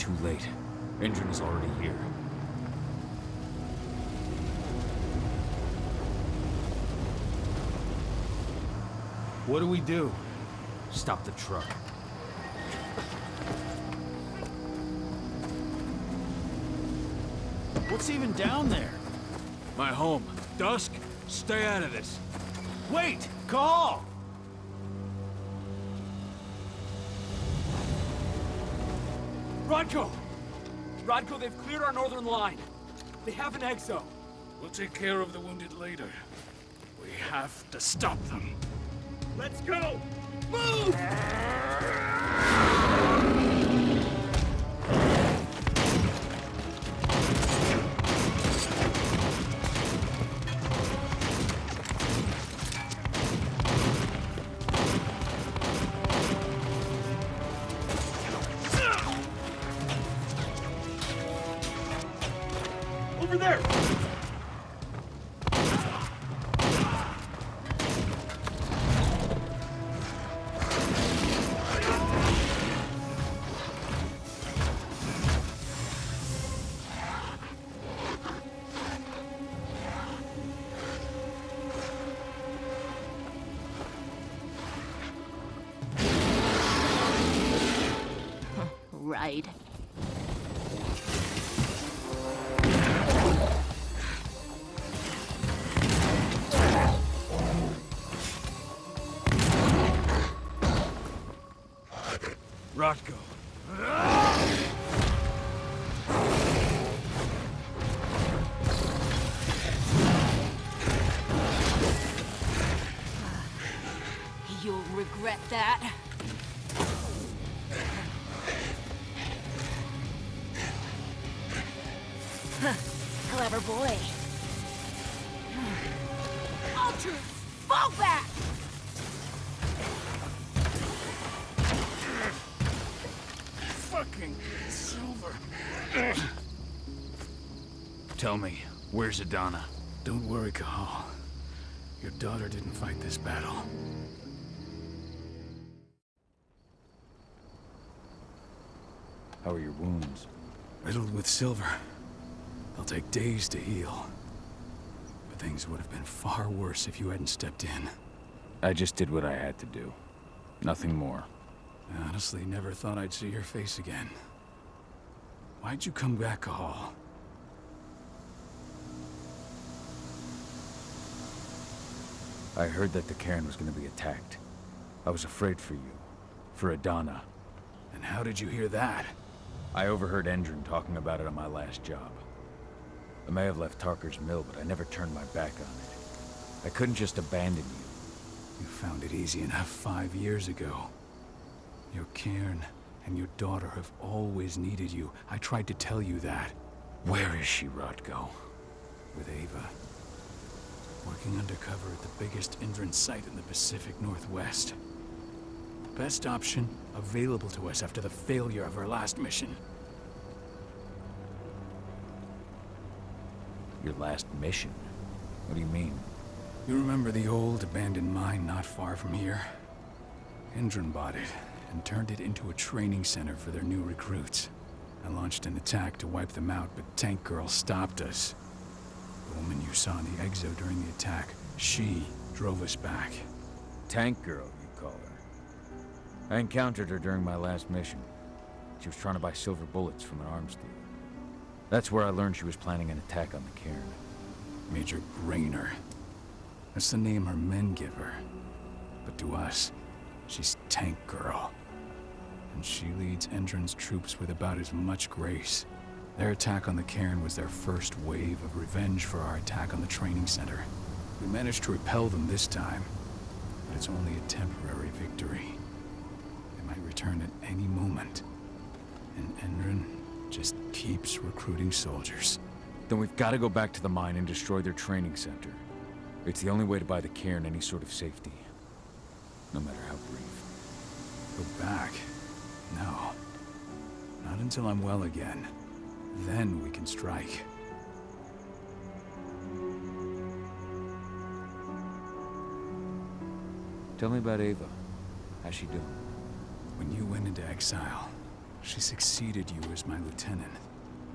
too late. Engine is already here. What do we do? Stop the truck. What's even down there? My home. Dusk, stay out of this. Wait! Call! Rodko! Rodko, they've cleared our northern line. They have an exo. We'll take care of the wounded later. We have to stop them. Let's go! Move! Over there! Right. Rodko. You'll regret that. Clever boy. Ultra, fall back! Fucking Silver. Tell me, where's Adana? Don't worry, Cahal. Your daughter didn't fight this battle. How are your wounds? Riddled with silver. They'll take days to heal. But things would have been far worse if you hadn't stepped in. I just did what I had to do. Nothing more. I honestly never thought I'd see your face again. Why'd you come back, Cahal? I heard that the cairn was gonna be attacked. I was afraid for you. For Adana. And how did you hear that? I overheard Endron talking about it on my last job. I may have left TARKER'S mill, but I never turned my back on it. I couldn't just abandon you. You found it easy enough 5 years ago. Your cairn and your daughter have always needed you. I tried to tell you that. Where is she, Rodko? With Ava. Working undercover at the biggest Indran site in the Pacific Northwest. Best option available to us after the failure of our last mission. Your last mission? What do you mean? You remember the old abandoned mine not far from here? Indran bought it and turned it into a training center for their new recruits. I launched an attack to wipe them out, but Tank Girl stopped us. The woman you saw in the exo during the attack, she drove us back. Tank Girl, you call her. I encountered her during my last mission. She was trying to buy silver bullets from an arms dealer. That's where I learned she was planning an attack on the cairn. Major Grainer. That's the name her men give her. But to us, she's Tank Girl. And she leads Endron's troops with about as much grace. Their attack on the cairn was their first wave of revenge for our attack on the training center. We managed to repel them this time, but it's only a temporary victory. They might return at any moment. And Endron just keeps recruiting soldiers. Then we've got to go back to the mine and destroy their training center. It's the only way to buy the cairn any sort of safety. No matter how brief. Go back? No. Not until I'm well again. Then we can strike. Tell me about Ava. How's she doing? When you went into exile, She succeeded you as my lieutenant.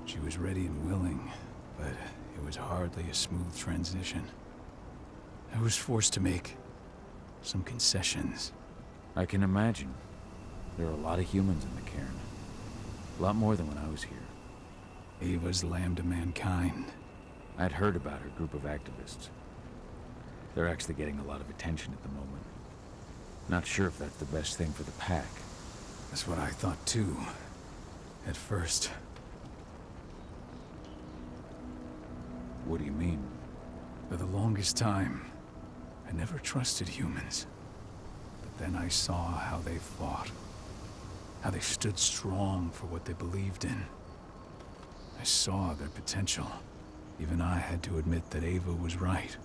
She was ready and willing, but it was hardly a smooth transition. I was forced to make some concessions. I can imagine. There are a lot of humans in the cairn. A lot more than when I was here. Ava's lamb to mankind. I'd heard about her group of activists. They're actually getting a lot of attention at the moment. Not sure if that's the best thing for the pack. That's what I thought too, at first. What do you mean? For the longest time, I never trusted humans. But then I saw how they fought. How they stood strong for what they believed in. I saw their potential. Even I had to admit that Ava was right.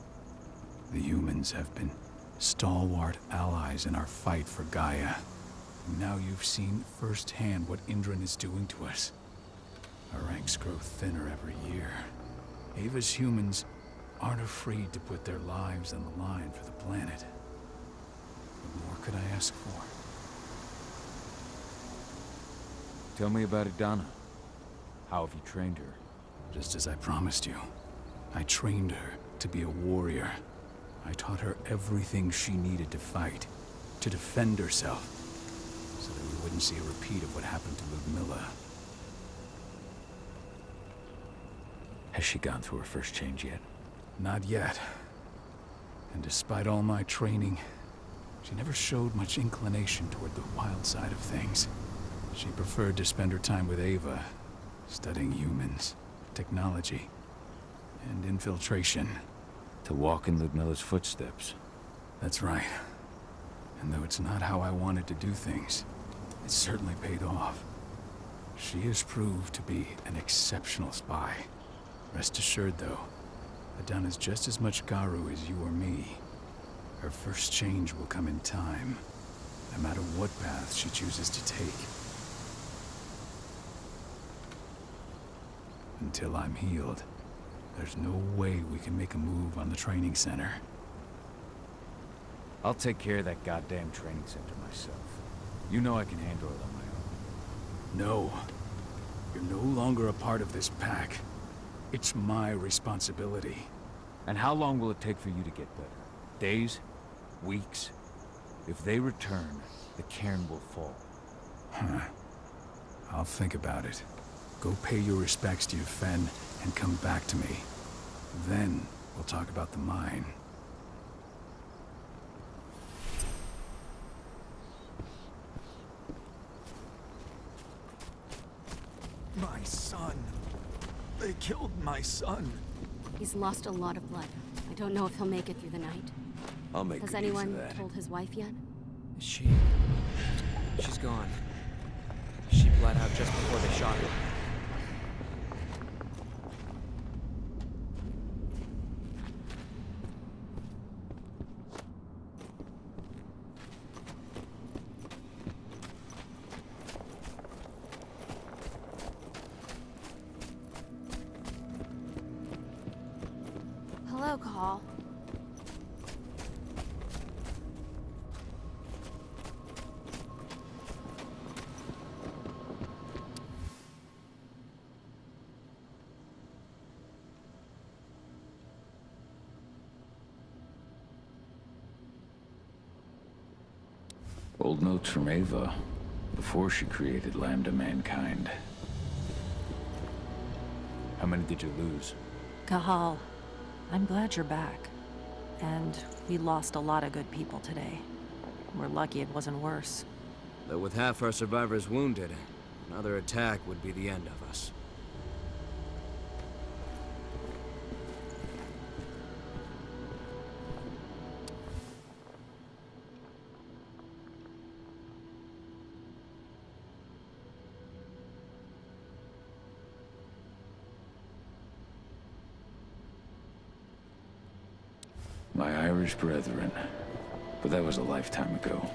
The humans have been stalwart allies in our fight for Gaia. And now you've seen firsthand what Indran is doing to us. Our ranks grow thinner every year. Ava's humans aren't afraid to put their lives on the line for the planet. What more could I ask for? Tell me about Idana. How have you trained her? Just as I promised you. I trained her to be a warrior. I taught her everything she needed to fight, to defend herself, so that we wouldn't see a repeat of what happened to Ludmilla. Has she gone through her first change yet? Not yet. And despite all my training, she never showed much inclination toward the wild side of things. She preferred to spend her time with Ava, studying humans, technology, and infiltration. To walk in Ludmilla's footsteps. That's right. And though it's not how I wanted to do things, it certainly paid off. She has proved to be an exceptional spy. Rest assured, though, Idana's just as much Garu as you or me. Her first change will come in time, no matter what path she chooses to take. Until I'm healed, there's no way we can make a move on the training center. I'll take care of that goddamn training center myself. You know I can handle it on my own. No. You're no longer a part of this pack. It's my responsibility. And how long will it take for you to get better? Days? Weeks? If they return, the cairn will fall. Huh. I'll think about it. Go pay your respects to your Fen and come back to me. Then we'll talk about the mine. My son. They killed my son. He's lost a lot of blood. I don't know if he'll make it through the night. I'll make Has good use of anyone that. told his wife yet? She's gone. She bled out just before they shot her. Hello, Call. Old notes from Ava, before she created Lambda Mankind. How many did you lose? Kahal, I'm glad you're back. And we lost a lot of good people today. We're lucky it wasn't worse. Though with half our survivors wounded, another attack would be the end of us. My Irish brethren. But that was a lifetime ago.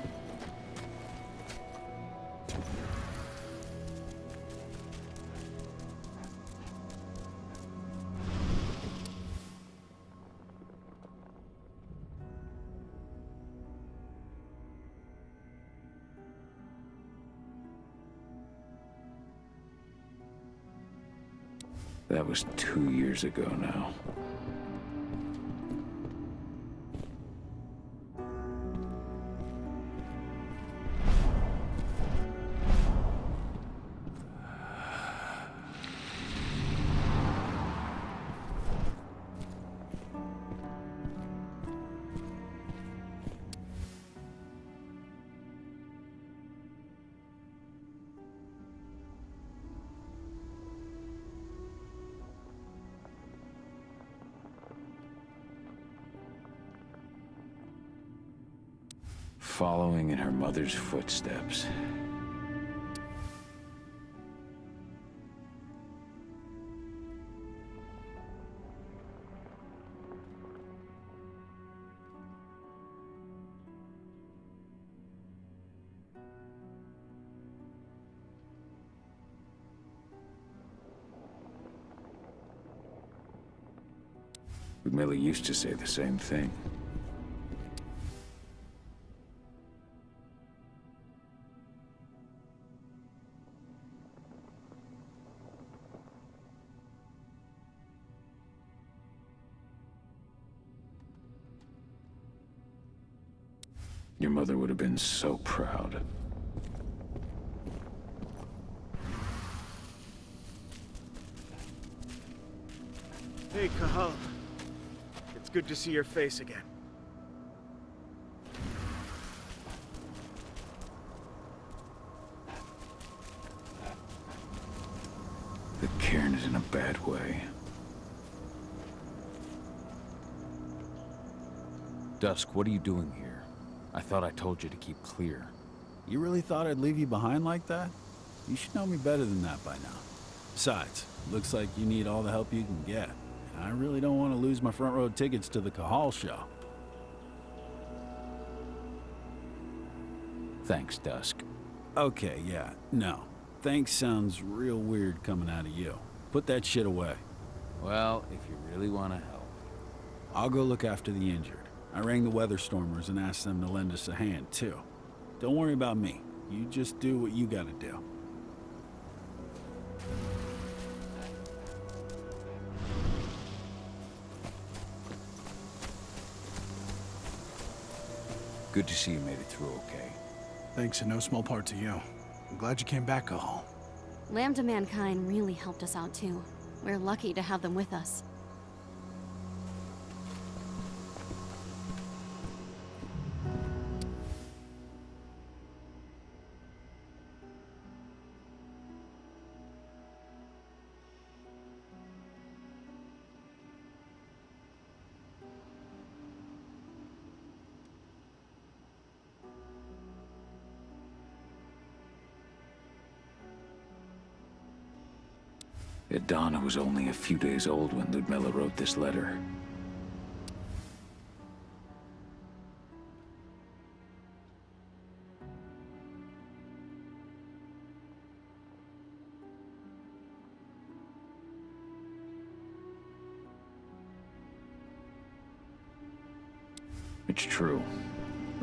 That was 2 years ago now. Following in her mother's footsteps. Ludmilla used to say the same thing. Your mother would have been so proud. Hey, Cahal. It's good to see your face again. The cairn is in a bad way. Dusk, what are you doing here? I thought I told you to keep clear. You really thought I'd leave you behind like that? You should know me better than that by now. Besides, looks like you need all the help you can get. And I really don't want to lose my front row tickets to the Cahal show. Thanks, Dusk. Okay, yeah, no. Thanks sounds real weird coming out of you. Put that shit away. Well, if you really want to help. I'll go look after the injured. I rang the Weatherstormers and asked them to lend us a hand, too. Don't worry about me. You just do what you gotta do. Good to see you made it through okay. Thanks in no small part to you. I'm glad you came back, Cahal. Lambda Mankind really helped us out too. We're lucky to have them with us. Donna was only a few days old when Ludmilla wrote this letter. It's true.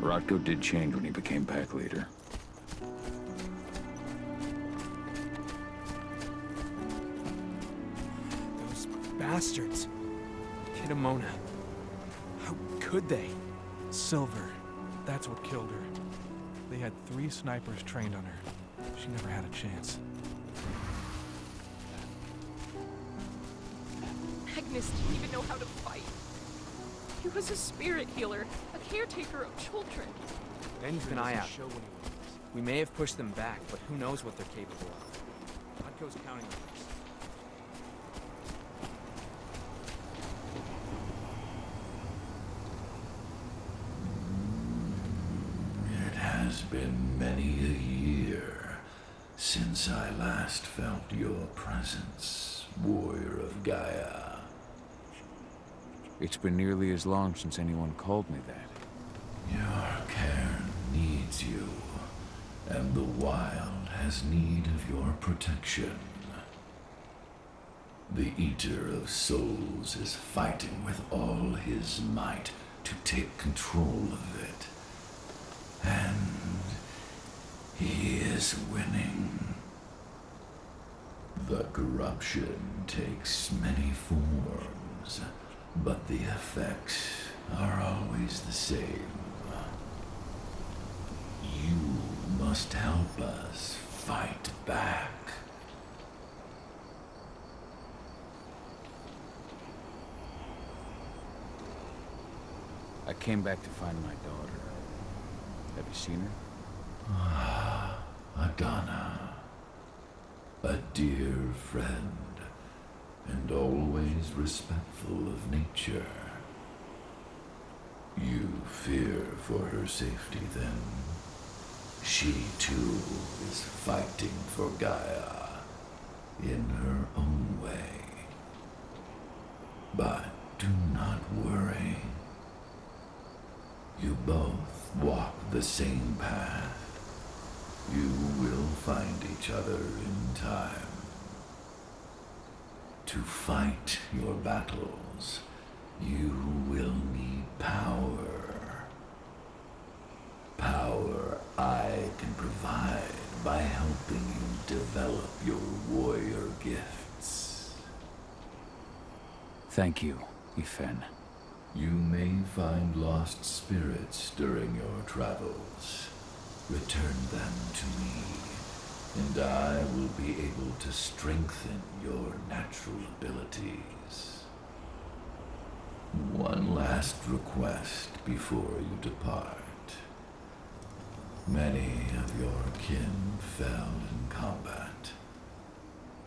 Rodko did change when he became pack leader. Bastards. Kitamona. How could they? Silver. That's what killed her. They had 3 snipers trained on her. She never had a chance. Magnus didn't even know how to fight. He was a spirit healer, a caretaker of children. Ben, keep an eye out. We may have pushed them back, but who knows what they're capable of. Rodko's counting on us. It's been many a year since I last felt your presence, warrior of Gaia. It's been nearly as long since anyone called me that. Your cairn needs you, and the wild has need of your protection. The Eater of Souls is fighting with all his might to take control of it. And he is winning. The corruption takes many forms, but the effects are always the same. You must help us fight back. I came back to find my daughter. Have you seen her? Ah, Adana. A dear friend, and always respectful of nature. You fear for her safety, then? She, too, is fighting for Gaia, in her own way. But do not worry. You both walk the same path. You will find each other in time. To fight your battles, you will need power. Power I can provide by helping you develop your warrior gifts. Thank you, Ifen. You may find lost spirits during your travels. Return them to me, and I will be able to strengthen your natural abilities. One last request before you depart. Many of your kin fell in combat.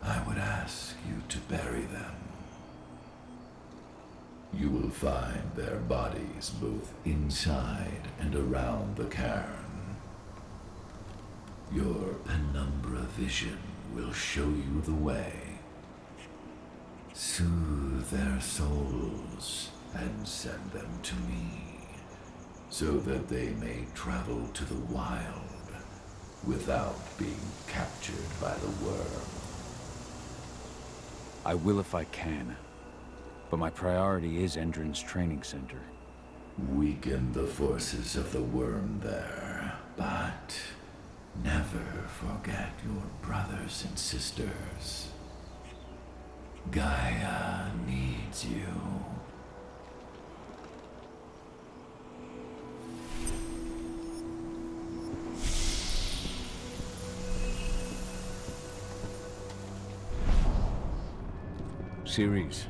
I would ask you to bury them. You will find their bodies both inside and around the cairn. Your penumbra vision will show you the way. Soothe their souls and send them to me, so that they may travel to the wild without being captured by the worm. I will if I can, but my priority is Endron's training center. Weaken the forces of the worm there, but never forget your brothers and sisters. Gaia needs you. Ceres,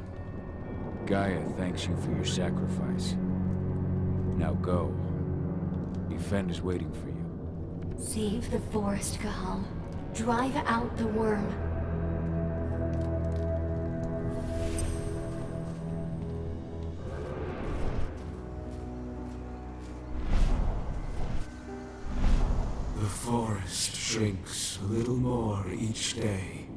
Gaia thanks you for your sacrifice. Now go. Ifen is waiting for you. Save the forest, Cahal. Drive out the worm. The forest shrinks a little more each day.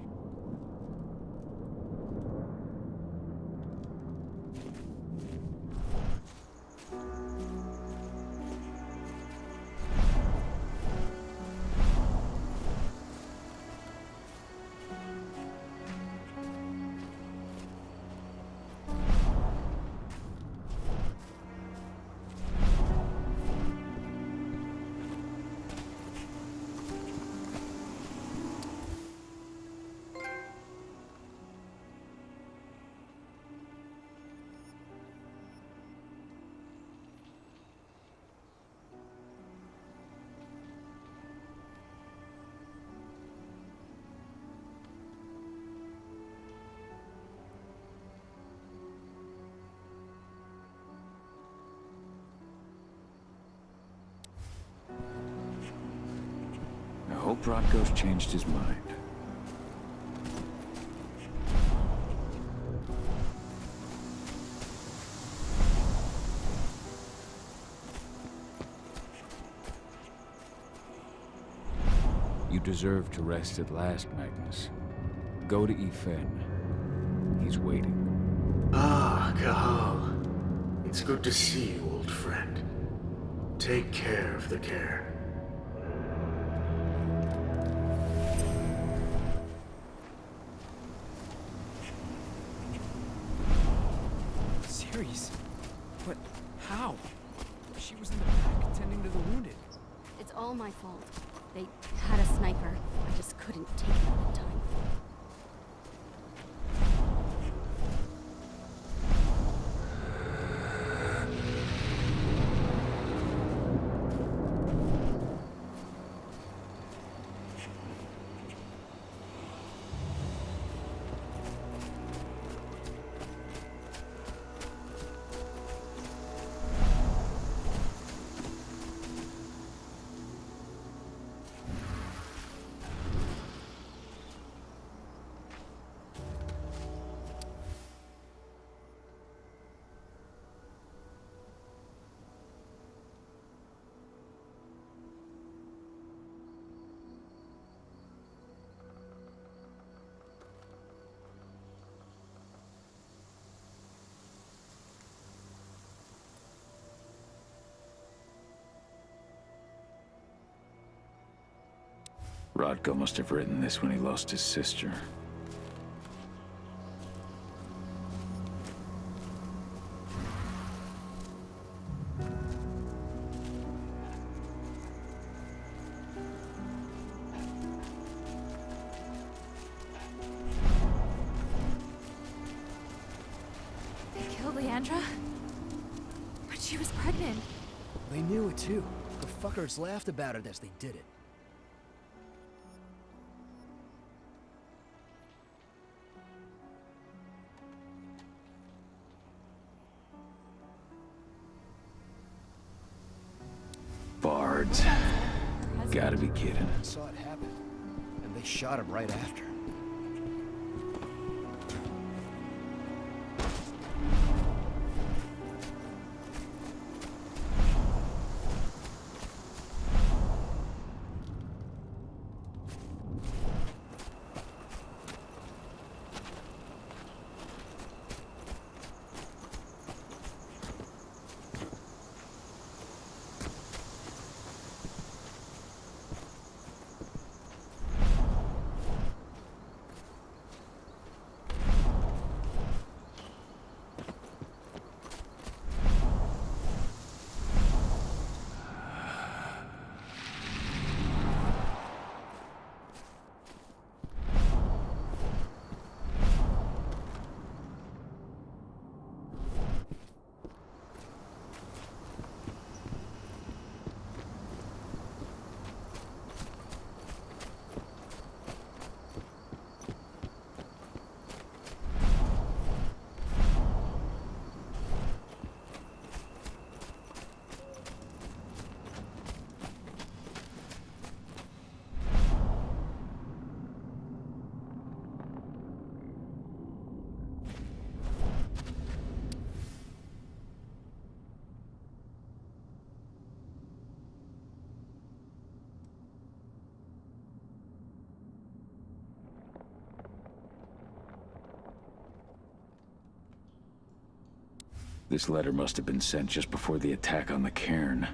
I hope Brodko's changed his mind. You deserve to rest at last, Magnus. Go to Ifen. He's waiting. Ah, Cahal. It's good to see you, old friend. Take care of the cairn. Ceres? But how? She was in the back tending to the wounded. It's all my fault. They had a sniper. I just couldn't take it at the time. Rodko must have written this when he lost his sister. They killed Leandra? But she was pregnant. They knew it too. The fuckers laughed about it as they did it. Bards. Gotta be kidding. I saw it happen, and they shot him right after. This letter must have been sent just before the attack on the cairn.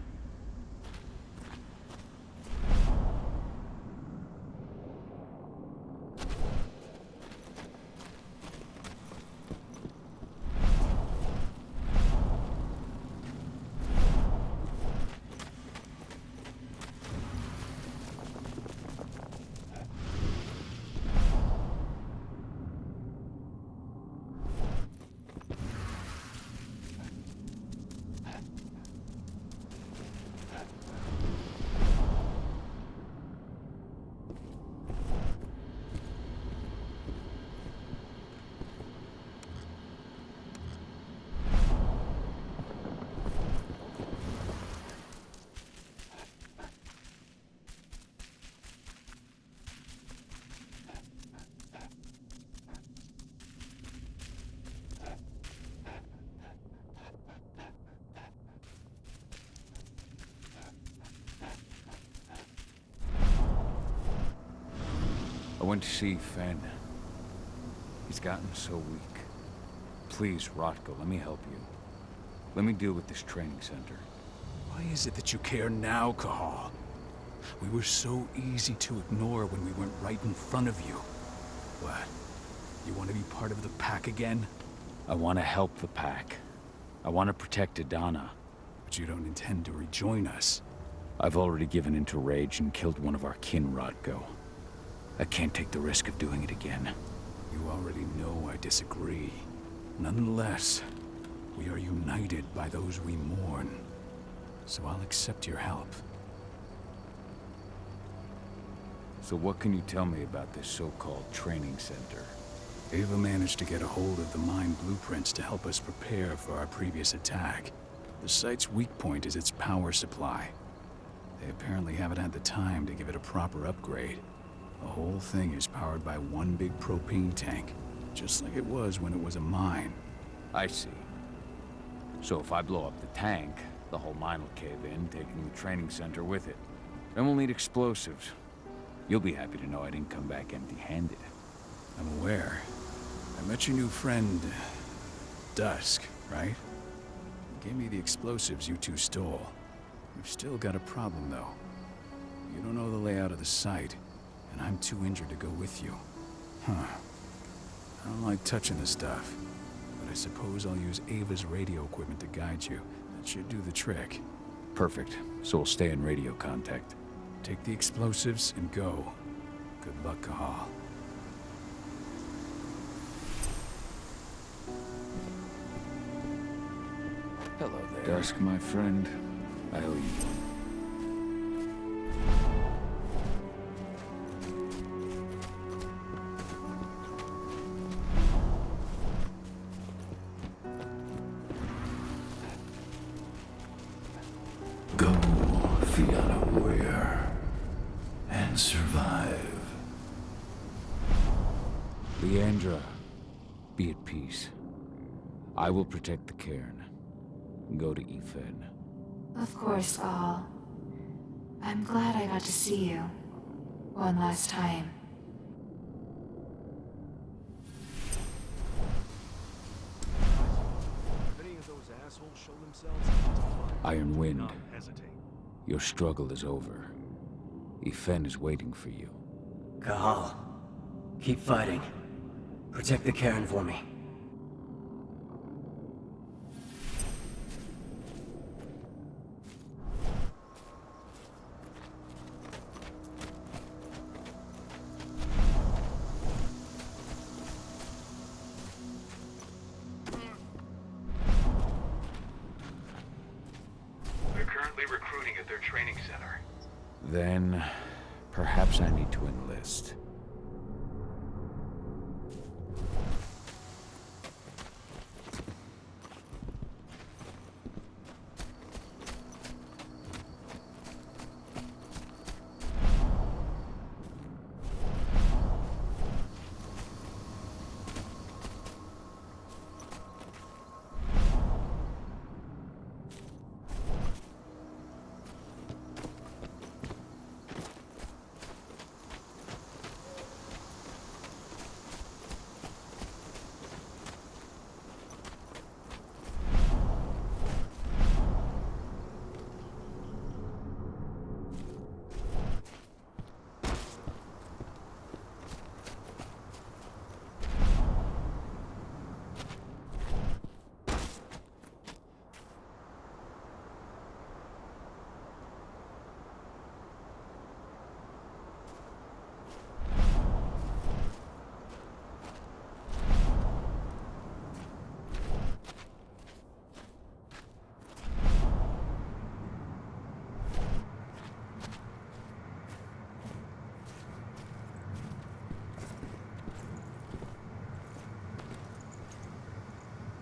I went to see Fen. He's gotten so weak. Please, Rotko, let me help you. Let me deal with this training center. Why is it that you care now, Cahal? We were so easy to ignore when we went right in front of you. What? You want to be part of the pack again? I want to help the pack. I want to protect Adana. But you don't intend to rejoin us. I've already given in to rage and killed one of our kin, Rotko. I can't take the risk of doing it again. You already know I disagree. Nonetheless, we are united by those we mourn. So I'll accept your help. So what can you tell me about this so-called training center? Ava managed to get a hold of the mine blueprints to help us prepare for our previous attack. The site's weak point is its power supply. They apparently haven't had the time to give it a proper upgrade. The whole thing is powered by one big propane tank, just like it was when it was a mine. I see. So if I blow up the tank, the whole mine will cave in, taking the training center with it. Then we'll need explosives. You'll be happy to know I didn't come back empty-handed. I'm aware. I met your new friend, Dusk, right? He gave me the explosives you two stole. We've still got a problem, though. You don't know the layout of the site. and I'm too injured to go with you. Huh. I don't like touching this stuff, but I suppose I'll use Ava's radio equipment to guide you. That should do the trick. Perfect. So we'll stay in radio contact. Take the explosives and go. Good luck, Cahal. Hello there. Dusk, my friend. I owe you one. Go, Fianna warrior, and survive. Leandra, be at peace. I will protect the cairn. Go to Ethan. Of course, Cahal. I'm glad I got to see you. One last time. If any of those assholes show themselves, Iron Wind, not hesitate. your struggle is over. Ethan is waiting for you. Cahal, keep fighting. Protect the cairn for me. They're currently recruiting at their training center. Then, perhaps I need to enlist.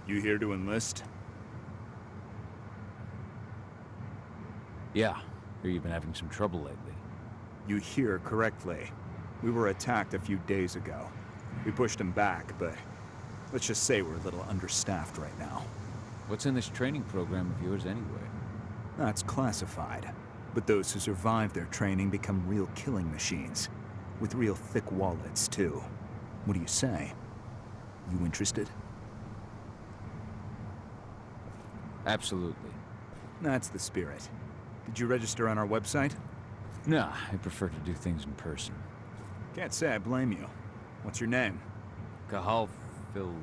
You here to enlist? Yeah, hear you've been having some trouble lately. You hear correctly. We were attacked a few days ago. We pushed them back, but let's just say we're a little understaffed right now. What's in this training program of yours anyway? That's classified. But those who survive their training become real killing machines. With real thick wallets, too. What do you say? You interested? Absolutely. That's the spirit. Did you register on our website? Nah, I prefer to do things in person. Can't say I blame you. What's your name? Cahal Fillin.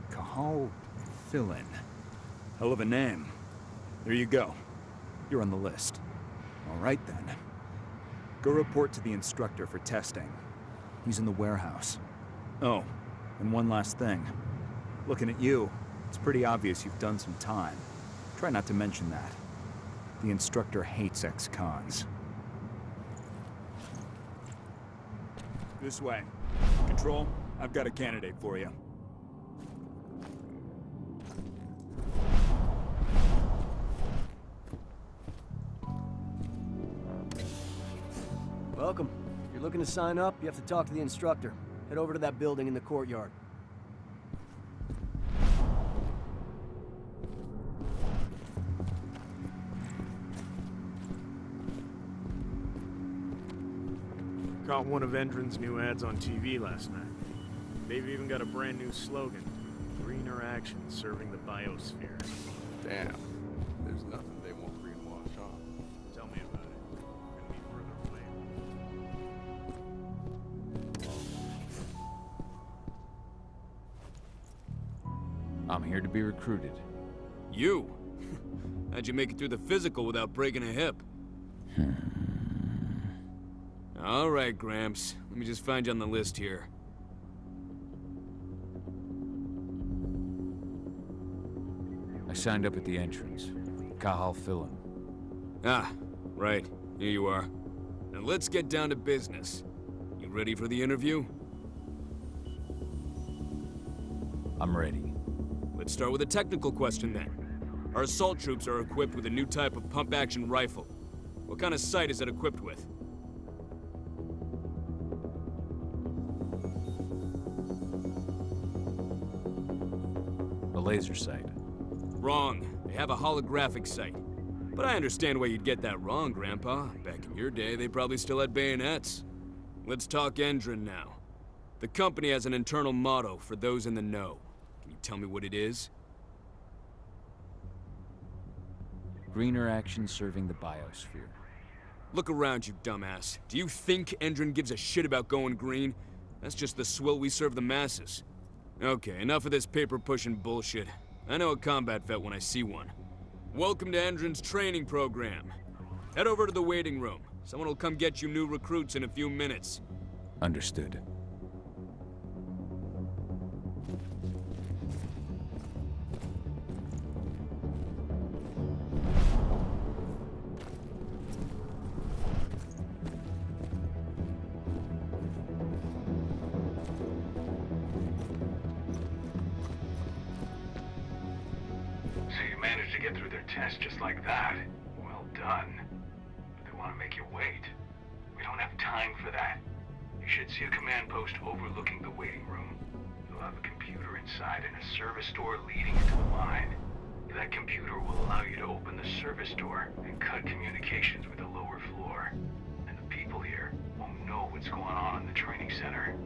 Cahal Fillin. Hell of a name. There you go. You're on the list. All right then. Go report to the instructor for testing. He's in the warehouse. Oh, and one last thing. Looking at you, it's pretty obvious you've done some time. Try not to mention that. The instructor hates ex-cons. This way. Control, I've got a candidate for you. Welcome. If you're looking to sign up, you have to talk to the instructor. Head over to that building in the courtyard. Caught one of Endron's new ads on TV last night. They've even got a brand new slogan. Greener action serving the biosphere. Damn. There's nothing they won't greenwash on. Tell me about it. Couldn't be further away. I'm here to be recruited. You? How'd you make it through the physical without breaking a hip? All right, Gramps. Let me just find you on the list here. I signed up at the entrance. Cahal Fillin. Ah, right. Here you are. Now let's get down to business. You ready for the interview? I'm ready. Let's start with a technical question then. Our assault troops are equipped with a new type of pump-action rifle. What kind of sight is it equipped with? A laser sight. Wrong. They have a holographic sight. But I understand why you'd get that wrong, Grandpa. Back in your day, they probably still had bayonets. Let's talk Endron now. The company has an internal motto for those in the know. Can you tell me what it is? Greener action serving the biosphere. Look around you, dumbass. Do you think Endron gives a shit about going green? That's just the swill we serve the masses. Okay, enough of this paper-pushing bullshit. I know a combat vet when I see one. Welcome to Endron's training program. Head over to the waiting room. Someone will come get you new recruits in a few minutes. Understood. So you managed to get through their test just like that. Well done. But they want to make you wait. We don't have time for that. You should see a command post overlooking the waiting room. You'll have a computer inside and a service door leading into the line. That computer will allow you to open the service door and cut communications with the lower floor. And the people here won't know what's going on in the training center.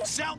So,